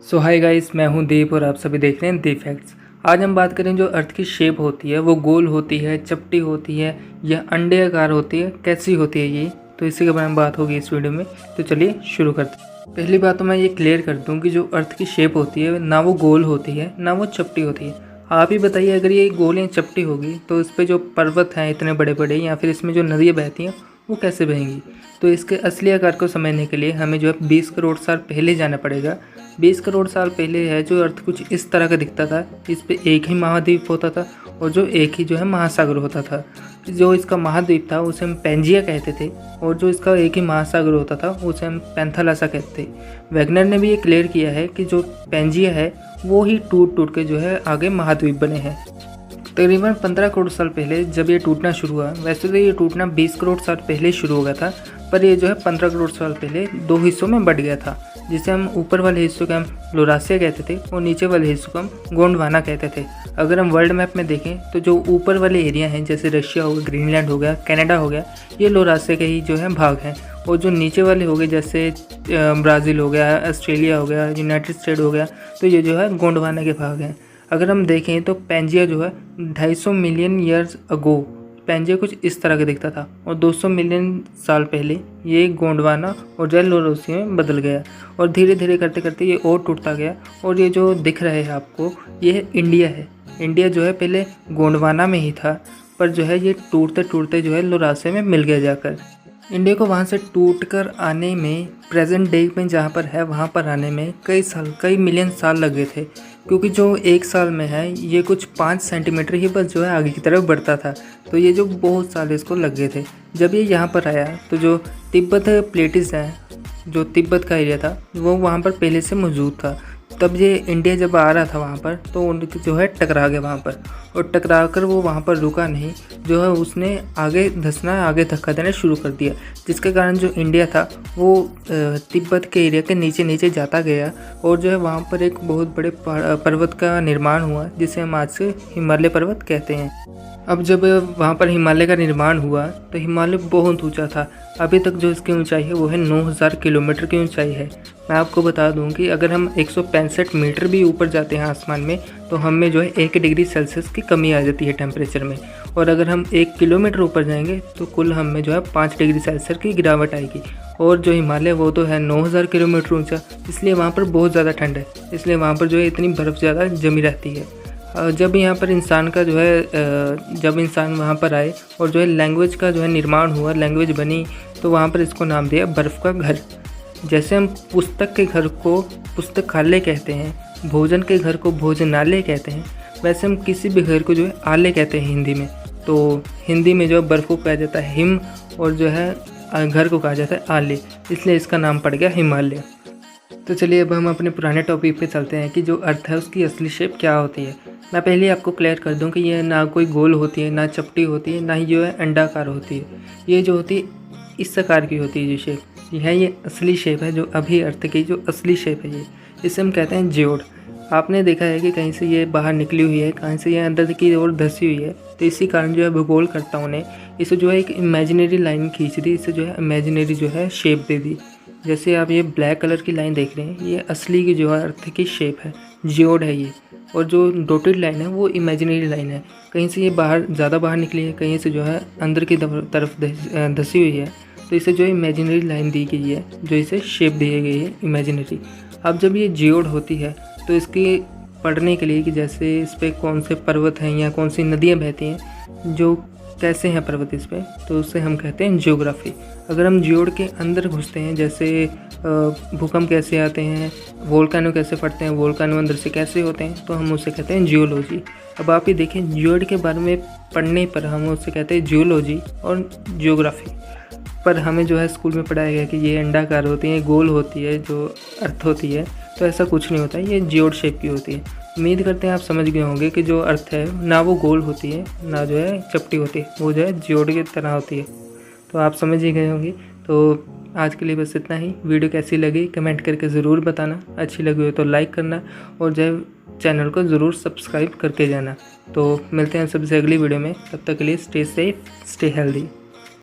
सो hi guys, मैं हूं दीप और आप सभी देख रहे हैं दीप फैक्ट्स। आज हम बात करें जो अर्थ की शेप होती है वो गोल होती है, चपटी होती है या अंडे आकार होती है, कैसी होती है ये, तो इसी के बारे में बात होगी इस वीडियो में। तो चलिए शुरू करते हैं। पहली बात तो मैं ये क्लियर कर दूं कि जो अर्थ की शेप होती है ना वो गोल होती है ना वो चपटी होती है। आप ही बताइए, अगर ये गोल या चपटी होगी तो इस पर जो पर्वत हैं इतने बड़े बड़े या फिर इसमें जो नदियाँ बहती हैं वो कैसे बहेंगी। तो इसके असली आकार को समझने के लिए हमें जो है 20 करोड़ साल पहले जाना पड़ेगा। 20 करोड़ साल पहले है जो अर्थ कुछ इस तरह का दिखता था। इस पे एक ही महाद्वीप होता था और जो एक ही जो है महासागर होता था। जो इसका महाद्वीप था उसे हम पेंजिया कहते थे और जो इसका एक ही महासागर होता था उसे हम पैंथालासा कहते थे। वैगनर ने भी ये क्लियर किया है कि जो पेंजिया है वो ही टूट टूट के जो है आगे महाद्वीप बने हैं। तकरीबन 15 करोड़ साल पहले जब ये टूटना शुरू हुआ, वैसे तो ये टूटना 20 करोड़ साल पहले शुरू हो गया था, पर ये जो है 15 करोड़ साल पहले दो हिस्सों में बट गया था, जिसे हम ऊपर वाले हिस्सों को हम लोरासिया कहते थे और नीचे वाले हिस्सों को हम गोंडवाना कहते थे। अगर हम वर्ल्ड मैप में देखें तो जो ऊपर वाले एरिया हैं जैसे रशिया हो गया, ग्रीनलैंड हो गया, कनाडा हो गया, ये लोरासिया के ही जो है भाग हैं। और जो नीचे वाले हो गए जैसे ब्राज़ील हो गया, ऑस्ट्रेलिया हो गया, यूनाइटेड स्टेट हो गया, तो ये जो है गोंडवाना के भाग हैं। अगर हम देखें तो पेंजिया जो है 250 मिलियन ईयर्स अगो पेंजिया कुछ इस तरह का दिखता था और 200 मिलियन साल पहले ये गोंडवाना और जो लोरोसिया में बदल गया और धीरे धीरे करते करते ये और टूटता गया। और ये जो दिख रहा है आपको, ये इंडिया है। इंडिया जो है पहले गोंडवाना में ही था, पर जो है ये टूटते टूटते जो है लोरासिया में मिल गया जाकर। इंडिया को वहाँ से टूट कर आने में, प्रेजेंट डे में जहाँ पर है वहाँ पर आने में कई मिलियन साल लगे थे, क्योंकि जो एक साल में है ये कुछ 5 सेंटीमीटर ही बस जो है आगे की तरफ बढ़ता था। तो ये जो बहुत साल इसको लग गए थे। जब ये यहाँ पर आया तो जो तिब्बत प्लेटिस है, जो तिब्बत का एरिया था वो वहाँ पर पहले से मौजूद था। तब ये इंडिया जब आ रहा था वहाँ पर तो उनकी जो है टकरा गया वहाँ पर, और टकरा कर वो वहाँ पर रुका नहीं, जो है उसने आगे धक्का देना शुरू कर दिया, जिसके कारण जो इंडिया था वो तिब्बत के एरिया के नीचे नीचे जाता गया और जो है वहाँ पर एक बहुत बड़े पर्वत का निर्माण हुआ, जिसे हम आज से हिमालय पर्वत कहते हैं। अब जब वहाँ पर हिमालय का निर्माण हुआ तो हिमालय बहुत ऊंचा था। अभी तक जो इसकी ऊंचाई है वो है 9000 किलोमीटर की ऊंचाई है। मैं आपको बता दूं कि अगर हम 165 मीटर भी ऊपर जाते हैं आसमान में तो हमें जो है 1 डिग्री सेल्सियस की कमी आ जाती है टेम्परेचर में, और अगर हम 1 किलोमीटर ऊपर जाएंगे तो कुल हमें जो है 5 डिग्री सेल्सियस की गिरावट आएगी। और जो हिमालय वो तो है 9000 किलोमीटर ऊँचा, इसलिए वहाँ पर बहुत ज़्यादा ठंड है, इसलिए वहाँ पर जो है इतनी बर्फ़ ज़्यादा जमी रहती है। जब यहाँ पर इंसान का जो है जब इंसान वहाँ पर आए और जो है लैंग्वेज का जो है निर्माण हुआ, लैंग्वेज बनी, तो वहाँ पर इसको नाम दिया बर्फ़ का घर। जैसे हम पुस्तक के घर को पुस्तकालय कहते हैं, भोजन के घर को भोजनालय कहते हैं, वैसे हम किसी भी घर को जो है आलय कहते हैं हिंदी में। तो हिंदी में जो बर्फ़ को कहा जाता है हिम और जो है घर को कहा जाता है आलय, इसलिए इसका नाम पड़ गया हिमालय। तो चलिए अब हम अपने पुराने टॉपिक पे चलते हैं कि जो अर्थ है उसकी असली शेप क्या होती है। मैं पहले आपको क्लियर कर दूं कि ये ना कोई गोल होती है, ना चपटी होती है, ना ही जो है अंडाकार होती है। ये जो होती है इस आकार की होती है जो शेप, ये असली शेप है, जो अभी अर्थ की जो असली शेप है ये, इसे हम कहते हैं जियोड। आपने देखा है कि कहीं से ये बाहर निकली हुई है, कहीं से ये अंदर की ओर धसी हुई है, तो इसी कारण जो है भूगोलकर्ताओं ने इसे जो है एक इमेजिनरी लाइन खींच दी, इसे जो है इमेजिनरी जो है शेप दे दी। जैसे आप ये ब्लैक कलर की लाइन देख रहे हैं, ये असली की जो है अर्थ की शेप है, जियोड है ये, और जो डॉटेड लाइन है वो इमेजिनरी लाइन है। कहीं से ये ज़्यादा बाहर निकली है, कहीं से जो है अंदर की तरफ धसी हुई है, तो इसे जो इमेजिनरी लाइन दी गई है, जो इसे शेप दी गई है इमेजिनरी। अब जब ये जियोड होती है तो इसके पढ़ने के लिए कि जैसे इस पर कौन से पर्वत हैं या कौन सी नदियाँ बहती हैं, जो कैसे हैं पर्वत इस पर, तो उसे हम कहते हैं जियोग्राफी। अगर हम जियोड के अंदर घुसते हैं, जैसे भूकंप कैसे आते हैं, वोल्केनो कैसे फटते हैं, वोल्केनो अंदर से कैसे होते हैं, तो हम उसे कहते हैं जियोलॉजी। अब आप ये देखें, जियोड के बारे में पढ़ने पर हम उसे कहते हैं जियोलॉजी और जियोग्राफी। पर हमें जो है स्कूल में पढ़ाया गया कि ये अंडाकार होती है, गोल होती है जो अर्थ होती है, तो ऐसा कुछ नहीं होता है, ये जियोड शेप की होती है। उम्मीद करते हैं आप समझ गए होंगे कि जो अर्थ है ना वो गोल होती है ना जो है चपटी होती है, वो जो है जियोड की तरह होती है। तो आप समझ ही गए होंगे। तो आज के लिए बस इतना ही। वीडियो कैसी लगी कमेंट करके ज़रूर बताना, अच्छी लगी हो तो लाइक करना और जो है चैनल को ज़रूर सब्सक्राइब करके जाना। तो मिलते हैं सबसे अगली वीडियो में, तब तक के लिए स्टे सेफ, स्टे हेल्दी।